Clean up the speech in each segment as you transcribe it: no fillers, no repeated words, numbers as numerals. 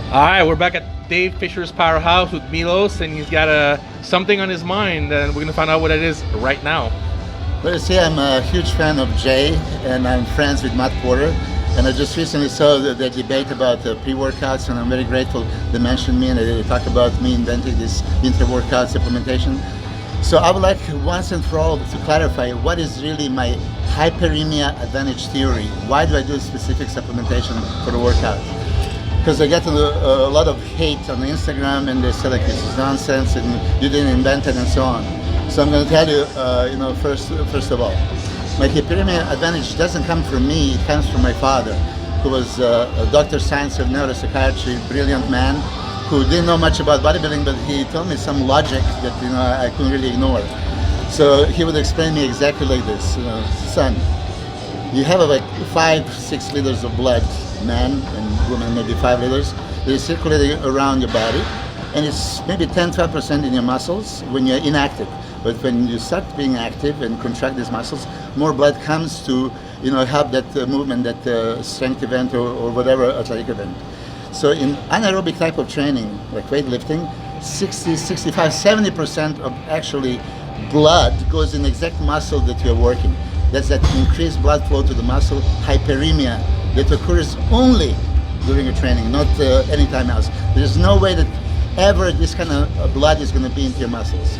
All right, we're back at Dave Fisher's Powerhouse with Milos, and he's got something on his mind, and we're gonna find out what it is right now. Well, you see, I'm a huge fan of Jay, and I'm friends with Matt Porter. And I just recently saw the debate about pre-workouts, and I'm very grateful they mentioned me and they talk about me inventing this intra-workout supplementation. So I would like once and for all to clarify what is really my hyperemia advantage theory. Why do I do specific supplementation for the workout? Because I get a lot of hate on Instagram, and they say like this is nonsense and you didn't invent it and so on. So I'm going to tell you, first of all, my hyperemia advantage doesn't come from me; it comes from my father, who was a doctor of science of neuropsychiatry, brilliant man, who didn't know much about bodybuilding, but he told me some logic that I couldn't really ignore. So he would explain me exactly like this: son, you have like 5-6 liters of blood, man and woman, maybe 5 liters. They're circulating around your body, and it's maybe 10-12% in your muscles when you're inactive. But when you start being active and contract these muscles, more blood comes to help that movement, that strength event or whatever athletic event. So in anaerobic type of training, like weightlifting, 60, 65, 70% of actually blood goes in the exact muscle that you're working. That's that increased blood flow to the muscle, hyperemia, that occurs only during a training, not anytime else. There's no way that ever this kind of blood is going to be into your muscles.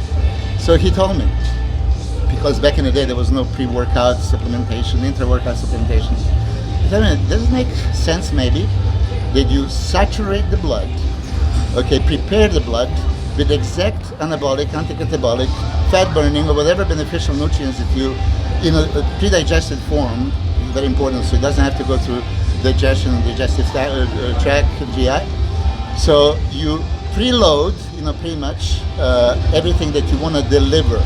So he told me, because back in the day there was no pre-workout supplementation, intra-workout supplementation. He told me, does it make sense maybe that you saturate the blood, okay, prepare the blood with exact anabolic, anti-catabolic, fat burning, or whatever beneficial nutrients that you, in a pre-digested form, very important, so it doesn't have to go through digestion and digestive tract, GI. So you preload, pretty much everything that you want to deliver.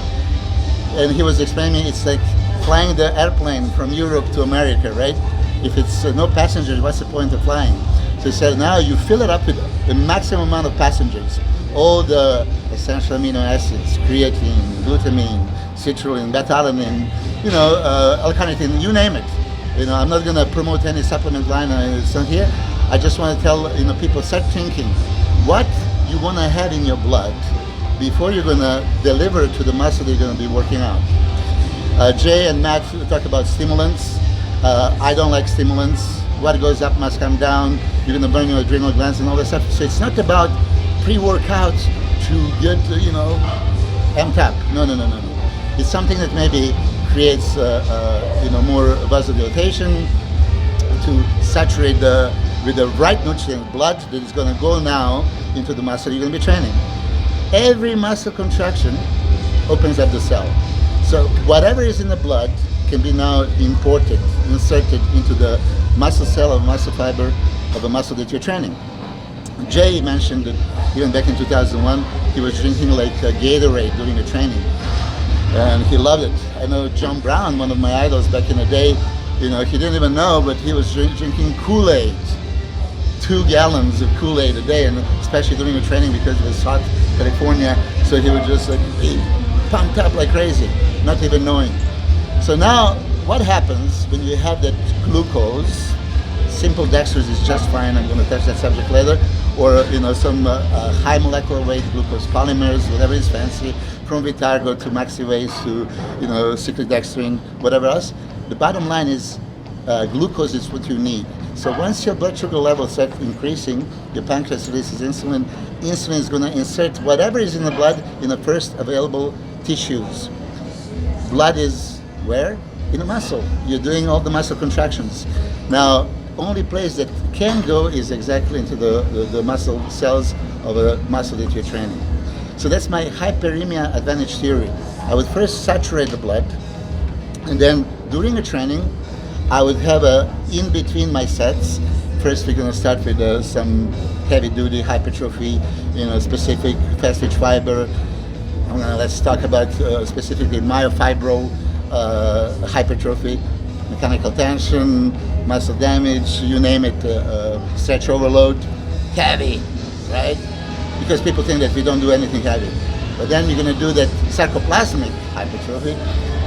And he was explaining it's like flying the airplane from Europe to America, right? If it's no passengers, what's the point of flying? So he said now you fill it up with the maximum amount of passengers, all the essential amino acids, creatine, glutamine, citrulline, beta-alanine, L-carnitine, you name it. I'm not going to promote any supplement line here. I just want to tell people, start thinking what you want to have in your blood before you're going to deliver it to the muscle that you're going to be working out. Jay and Matt talk about stimulants. I don't like stimulants. What goes up must come down. You're going to burn your adrenal glands and all that stuff. So it's not about pre-workout to get, amped up. No. It's something that maybe creates, more vasodilatation to saturate with the right nutrient blood that is going to go now into the muscle you're going to be training. Every muscle contraction opens up the cell. So whatever is in the blood can be now inserted into the muscle cell or muscle fiber of the muscle that you're training. Jay mentioned that even back in 2001, he was drinking like Gatorade during the training. And he loved it. I know John Brown, one of my idols back in the day, he didn't even know, but he was drinking Kool-Aid. 2 gallons of Kool-Aid a day, and especially during the training because it was hot, California, so he would just be pumped up like crazy, not even knowing. So now, what happens when you have that glucose? Simple dextrose is just fine. I'm going to touch that subject later. Or some high molecular weight glucose polymers, whatever is fancy, from Vitargo to Maxiwase to cyclic dextrin, whatever else. The bottom line is glucose is what you need. So once your blood sugar levels start increasing, your pancreas releases insulin. Insulin is going to insert whatever is in the blood in the first available tissues. Blood is where? In the muscle. You're doing all the muscle contractions. Now, only place that can go is exactly into the muscle cells of a muscle that you're training. So that's my hyperemia advantage theory. I would first saturate the blood, and then during a training, I would have in between my sets. First, we're going to start with some heavy-duty hypertrophy, specific fast-twitch fiber. Let's talk about specifically myofibro hypertrophy, mechanical tension, muscle damage, you name it, stretch overload, heavy, right? Because people think that we don't do anything heavy. But then you're going to do that sarcoplasmic hypertrophy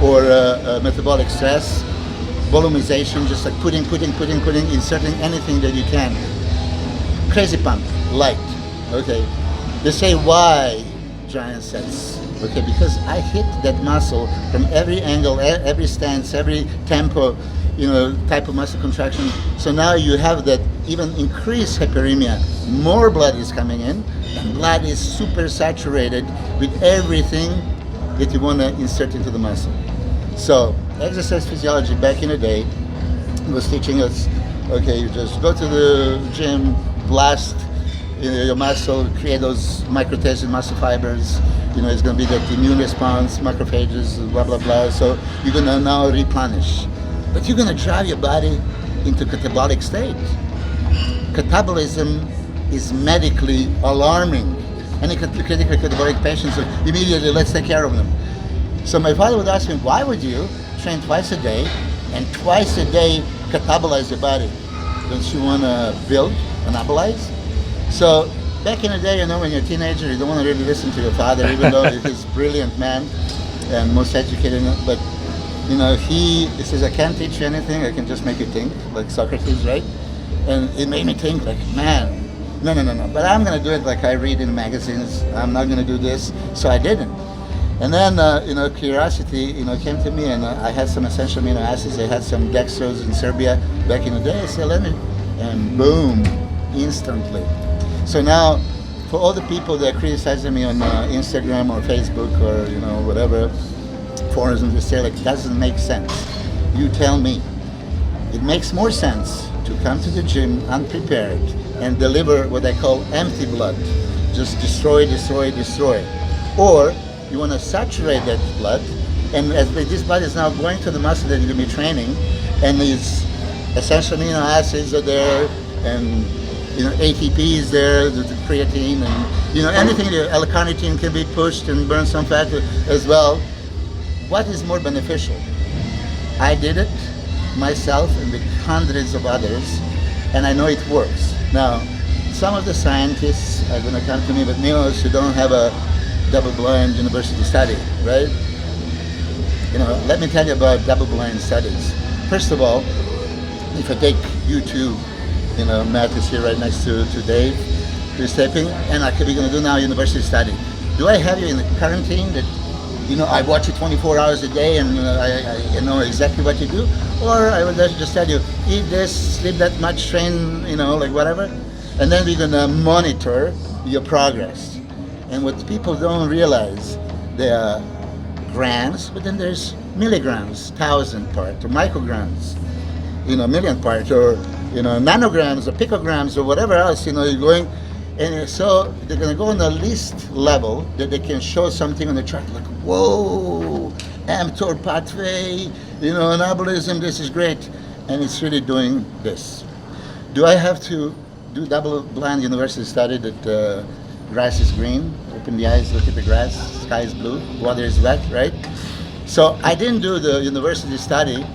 or metabolic stress, volumization, just like putting, inserting anything that you can. Crazy pump. light. Okay. They say why giant sets. Okay, because I hit that muscle from every angle, every stance, every tempo, type of muscle contraction. So now you have that even increased hyperemia. More blood is coming in, and blood is super saturated with everything that you want to insert into the muscle. So exercise physiology back in the day was teaching us, okay, you just go to the gym, blast your muscle, create those microtastic muscle fibers. It's going to be that immune response, macrophages, blah, blah, blah. So you're going to now replenish. But you're going to drive your body into catabolic state. Catabolism is medically alarming. Any critical catabolic patients, immediately let's take care of them. So my father would ask me, why would you train twice a day and twice a day catabolize your body? Don't you want to build, anabolize? So back in the day, when you're a teenager, you don't want to really listen to your father, even though he's a brilliant man and most educated. But he says, I can't teach you anything. I can just make you think, like Socrates, right? And it made me think, like, man, no. But I'm going to do it like I read in magazines. I'm not going to do this. So I didn't. And then, curiosity, came to me, and I had some essential amino acids. I had some dextrose in Serbia back in the day. I said, let me, and boom, instantly. So now, for all the people that are criticizing me on Instagram or Facebook or whatever forums, and they say like, doesn't make sense. You tell me. It makes more sense to come to the gym unprepared and deliver what I call empty blood, just destroy. Or you want to saturate that blood, and as this blood is now going to the muscle that you're going to be training, and these essential amino acids are there, and ATP is there, the creatine, and anything, L-carnitine can be pushed and burn some fat as well. What is more beneficial? I did it myself and with hundreds of others, and I know it works. Now, some of the scientists are going to come to me, but Milos, you don't have a double-blind university study, right? Let me tell you about double-blind studies. First of all, if I take you two, Matt is here right next to Dave, who's taping, and we're going to do now a university study. Do I have you in quarantine that, I watch you 24 hours a day and I know exactly what you do? Or I would just tell you, eat this, sleep that much, train, like whatever, and then we're going to monitor your progress. And what people don't realize, there are grams, but then there's milligrams, 1,000 part, or micrograms, million part, or nanograms or picograms or whatever else, you're going, and so they're going to go on the least level that they can show something on the chart, like, whoa, mTOR pathway, anabolism, this is great, and it's really doing this. Do I have to do double-blind university study that grass is green, open the eyes, look at the grass, sky is blue, water is wet, right? So I didn't do the university study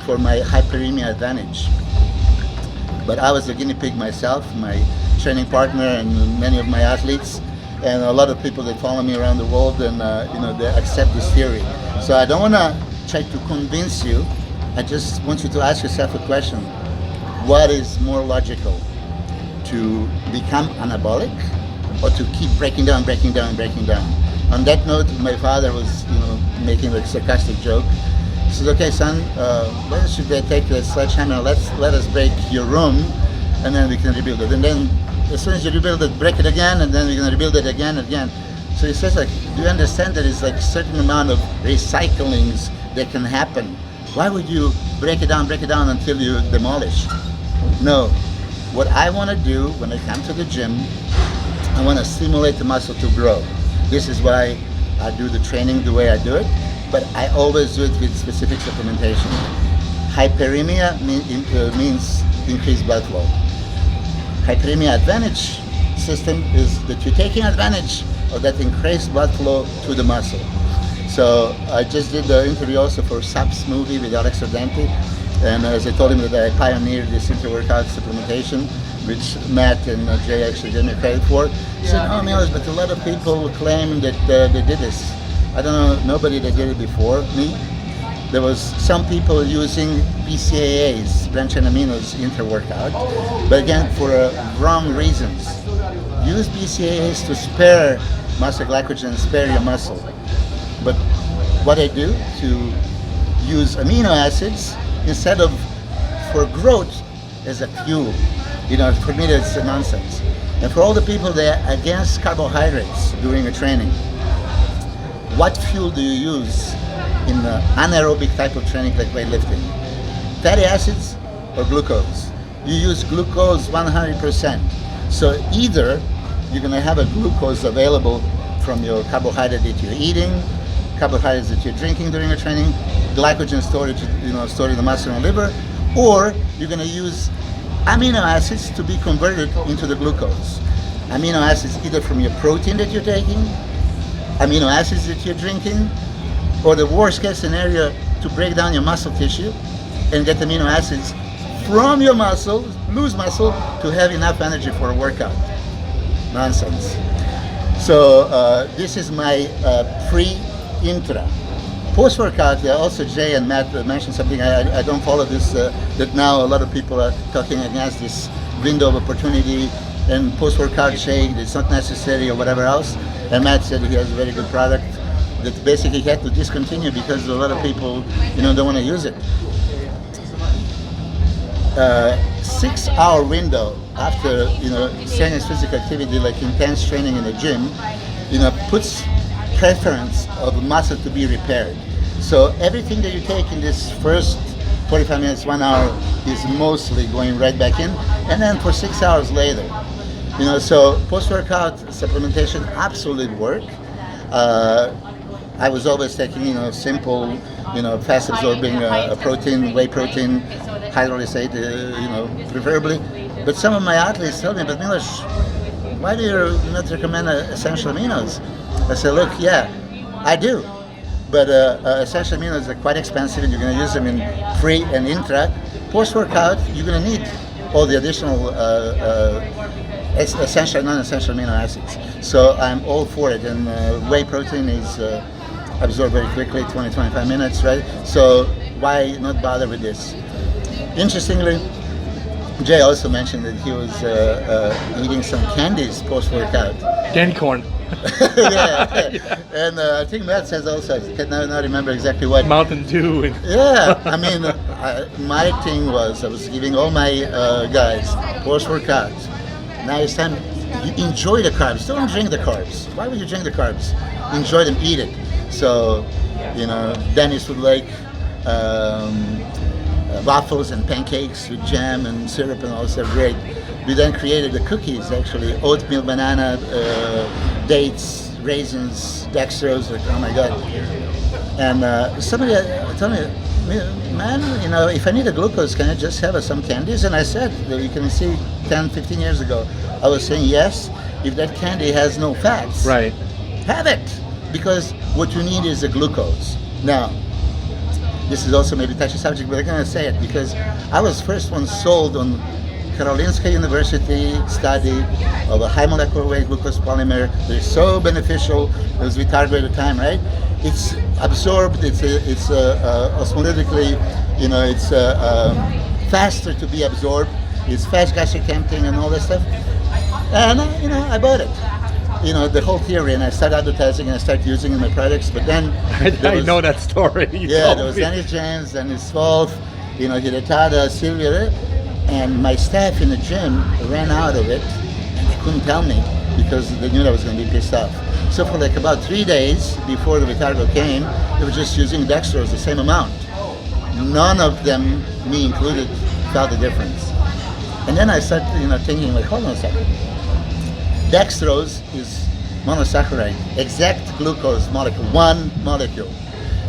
for my hyperemia advantage. But I was a guinea pig myself, my training partner, and many of my athletes, and a lot of people that follow me around the world, and they accept this theory. So I don't want to try to convince you. I just want you to ask yourself a question: what is more logical, to become anabolic, or to keep breaking down? On that note, my father was, making a sarcastic joke. He says, okay, son, why don't you take the sledgehammer, let us break your room, and then we can rebuild it. And then as soon as you rebuild it, break it again, and then we're going to rebuild it again and again. So he says, like, do you understand that it's like a certain amount of recyclings that can happen? Why would you break it down until you demolish? No. What I want to do when I come to the gym, I want to stimulate the muscle to grow. This is why I do the training the way I do it. But I always do it with specific supplementation. Hyperemia means increased blood flow. Hyperemia advantage system is that you're taking advantage of that increased blood flow to the muscle. So I just did the interview also for SAP's movie with Alex Ardenti, and as I told him that I pioneered this inter-workout supplementation, which Matt and Jay actually gave me credit for. He said, oh, Milos, but a lot of people claim that they did this. I don't know, nobody that did it before me. There was some people using BCAAs, branched aminos, inter-workout, but again, for wrong reasons. use BCAAs to spare muscle glycogen, spare your muscle. But what I do to use amino acids instead of for growth as a fuel. For me that's nonsense. And for all the people that are against carbohydrates during a training, what fuel do you use in the anaerobic type of training like weightlifting? Fatty acids or glucose? You use glucose 100%. So either you're going to have a glucose available from your carbohydrate that you're eating, carbohydrates that you're drinking during a training, glycogen storage, stored in the muscle and liver, or you're going to use amino acids to be converted into the glucose. Amino acids either from your protein that you're taking, amino acids that you're drinking, or the worst case scenario, to break down your muscle tissue and get amino acids from your muscle, lose muscle, to have enough energy for a workout. Nonsense. So this is my pre-intra. Post-workout, also Jay and Matt mentioned something, I don't follow this, that now a lot of people are talking against this window of opportunity and post-workout shake, it's not necessary or whatever else. And Matt said he has a very good product that basically he had to discontinue because a lot of people, don't want to use it. 6-hour window after, strenuous physical activity like intense training in the gym, puts preference of muscle to be repaired. So everything that you take in this first 45 minutes, 1 hour is mostly going right back in, and then for 6 hours later. So post-workout supplementation absolutely work. I was always taking, simple, fast absorbing protein, whey protein, hydrolysate, preferably. But some of my athletes tell me, but Milos, why do you not recommend essential aminos? I said, look, yeah, I do. But essential aminos are quite expensive and you're going to use them in pre and intra. Post-workout, you're going to need all the additional essential and non-essential amino acids. So I'm all for it. And whey protein is absorbed very quickly, 20-25 minutes, right? So why not bother with this? Interestingly, Jay also mentioned that he was eating some candies post-workout. Candy corn. Yeah. And I think Matt says also, I cannot remember exactly what. Mountain Dew. Yeah, I mean, my thing was, I was giving all my guys post-workout. Now it's time, you enjoy the carbs. Don't drink the carbs. Why would you drink the carbs? Enjoy them, eat it. So, Dennis would like waffles and pancakes with jam and syrup and all that stuff. Great. We then created the cookies, actually, oatmeal, banana, dates, raisins, dextrose, like, oh my God. And somebody told me, man, if I need a glucose, can I just have some candies? And I said, you can see 10, 15 years ago, I was saying, yes, if that candy has no fats, right, have it, because what you need is the glucose. Now, this is also maybe a touchy subject, but I'm going to say it because I was first one sold on Karolinska University study of a high molecular weight glucose polymer that is so beneficial as we target at the time, right? It's absorbed, it's osmolytically, it's faster to be absorbed, it's fast gastric emptying and all that stuff. And, I bought it. The whole theory, and I started advertising and I started using it in my products, but then... I know that story. Yeah, there was Dennis James, Dennis Wolf, Hidetada, Sylvia, and my staff in the gym ran out of it, and they couldn't tell me because they knew I was going to be pissed off. So for like about 3 days before the Vitargo came, they were just using dextrose, the same amount. None of them, me included, felt the difference. And then I started, thinking like, hold on a second. Dextrose is monosaccharide, exact glucose molecule, one molecule.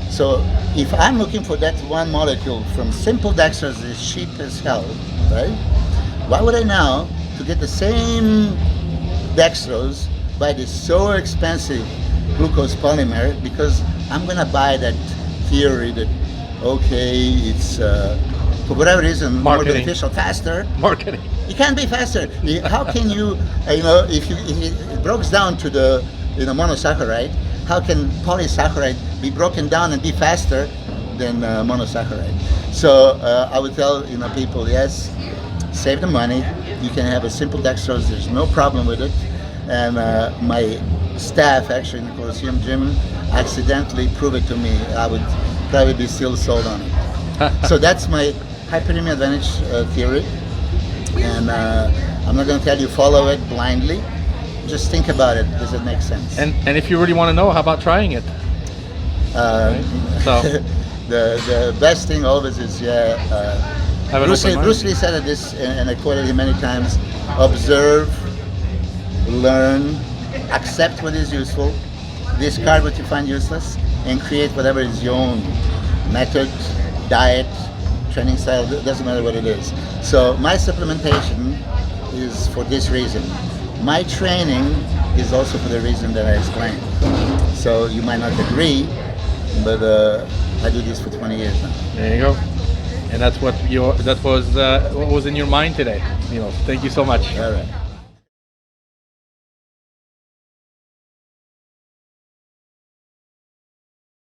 So if I'm looking for that one molecule from simple dextrose, is cheap as hell, right? Why would I now, to get the same dextrose, buy this so expensive glucose polymer? Because I'm gonna buy that theory that, okay, it's for whatever reason more beneficial, faster. Marketing. It can't be faster. How can you, if it breaks down to the monosaccharide, how can polysaccharide be broken down and be faster than monosaccharide? So I would tell people, yes, save the money. You can have a simple dextrose. There's no problem with it. and my staff actually in the Colosseum gym accidentally proved it to me. I would probably be still sold on it. So that's my hyperemia advantage theory, and I'm not going to tell you follow it blindly. Just think about it. Does it make sense? And if you really want to know, how about trying it? Right? So the best thing always is have an Bruce open mind. Lee said this, and I quoted him many times: observe, learn, accept what is useful, discard what you find useless, and create whatever is your own method, diet, training style. Doesn't matter what it is. So my supplementation is for this reason. My training is also for the reason that I explained. So you might not agree, but I do this for 20 years now. There you go. And that's what was in your mind today. Thank you so much. All right.